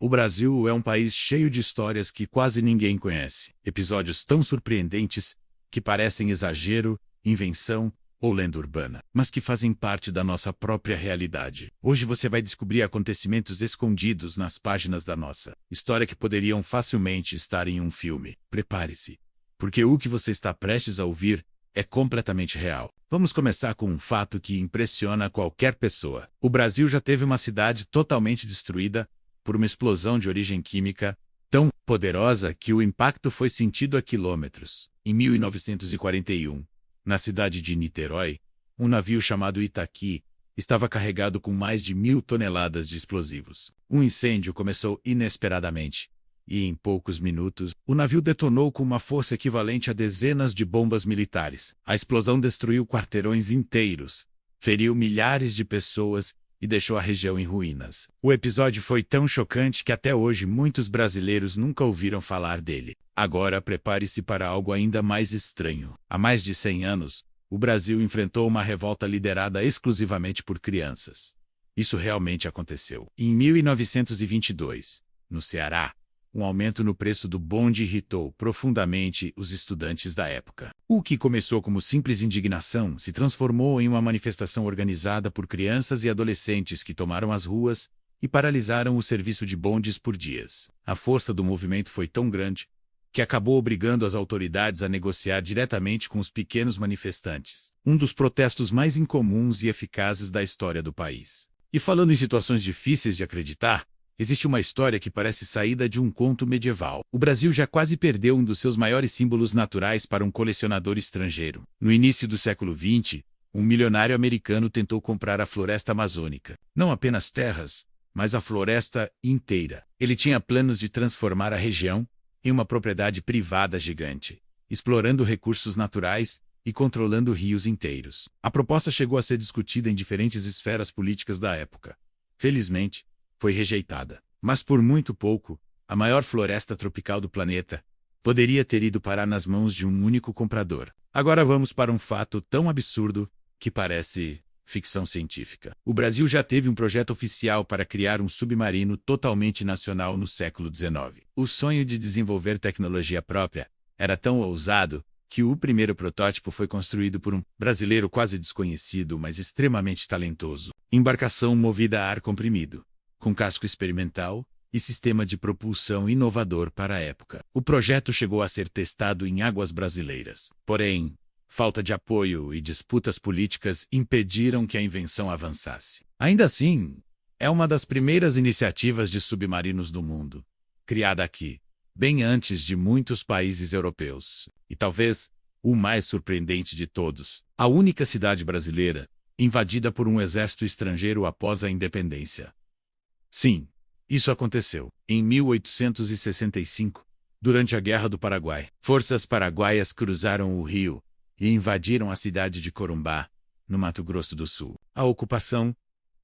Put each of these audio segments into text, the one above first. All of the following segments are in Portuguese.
O Brasil é um país cheio de histórias que quase ninguém conhece. Episódios tão surpreendentes que parecem exagero, invenção ou lenda urbana, mas que fazem parte da nossa própria realidade. Hoje você vai descobrir acontecimentos escondidos nas páginas da nossa história que poderiam facilmente estar em um filme. Prepare-se, porque o que você está prestes a ouvir é completamente real. Vamos começar com um fato que impressiona qualquer pessoa. O Brasil já teve uma cidade totalmente destruída por uma explosão de origem química tão poderosa que o impacto foi sentido a quilômetros. Em 1941, na cidade de Niterói, um navio chamado Itaqui estava carregado com mais de 1.000 toneladas de explosivos. Um incêndio começou inesperadamente e, em poucos minutos, o navio detonou com uma força equivalente a dezenas de bombas militares. A explosão destruiu quarteirões inteiros, feriu milhares de pessoas e deixou a região em ruínas. O episódio foi tão chocante que até hoje muitos brasileiros nunca ouviram falar dele. Agora prepare-se para algo ainda mais estranho. Há mais de 100 anos, o Brasil enfrentou uma revolta liderada exclusivamente por crianças. Isso realmente aconteceu. Em 1922, no Ceará, um aumento no preço do bonde irritou profundamente os estudantes da época. O que começou como simples indignação se transformou em uma manifestação organizada por crianças e adolescentes que tomaram as ruas e paralisaram o serviço de bondes por dias. A força do movimento foi tão grande que acabou obrigando as autoridades a negociar diretamente com os pequenos manifestantes. Um dos protestos mais incomuns e eficazes da história do país. E falando em situações difíceis de acreditar, existe uma história que parece saída de um conto medieval. O Brasil já quase perdeu um dos seus maiores símbolos naturais para um colecionador estrangeiro. No início do século XX, um milionário americano tentou comprar a floresta amazônica. Não apenas terras, mas a floresta inteira. Ele tinha planos de transformar a região em uma propriedade privada gigante, explorando recursos naturais e controlando rios inteiros. A proposta chegou a ser discutida em diferentes esferas políticas da época. Felizmente, foi rejeitada. Mas por muito pouco, a maior floresta tropical do planeta poderia ter ido parar nas mãos de um único comprador. Agora vamos para um fato tão absurdo que parece ficção científica. O Brasil já teve um projeto oficial para criar um submarino totalmente nacional no século XIX. O sonho de desenvolver tecnologia própria era tão ousado que o primeiro protótipo foi construído por um brasileiro quase desconhecido, mas extremamente talentoso. Embarcação movida a ar comprimido, com casco experimental e sistema de propulsão inovador para a época. O projeto chegou a ser testado em águas brasileiras. Porém, falta de apoio e disputas políticas impediram que a invenção avançasse. Ainda assim, é uma das primeiras iniciativas de submarinos do mundo, criada aqui, bem antes de muitos países europeus. E talvez o mais surpreendente de todos, a única cidade brasileira invadida por um exército estrangeiro após a independência. Sim, isso aconteceu. Em 1865, durante a Guerra do Paraguai, forças paraguaias cruzaram o rio e invadiram a cidade de Corumbá, no Mato Grosso do Sul. A ocupação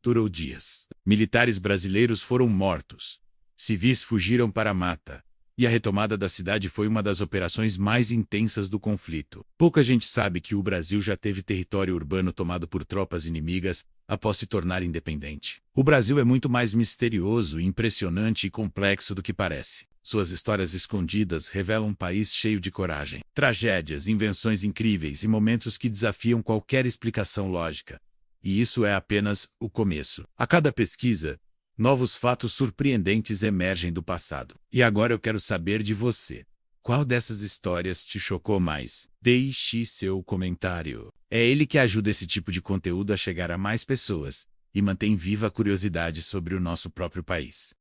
durou dias. Militares brasileiros foram mortos, civis fugiram para a mata, e a retomada da cidade foi uma das operações mais intensas do conflito. Pouca gente sabe que o Brasil já teve território urbano tomado por tropas inimigas após se tornar independente. O Brasil é muito mais misterioso, impressionante e complexo do que parece. Suas histórias escondidas revelam um país cheio de coragem, tragédias, invenções incríveis e momentos que desafiam qualquer explicação lógica. E isso é apenas o começo. A cada pesquisa, novos fatos surpreendentes emergem do passado. E agora eu quero saber de você. Qual dessas histórias te chocou mais? Deixe seu comentário. É ele que ajuda esse tipo de conteúdo a chegar a mais pessoas e mantém viva a curiosidade sobre o nosso próprio país.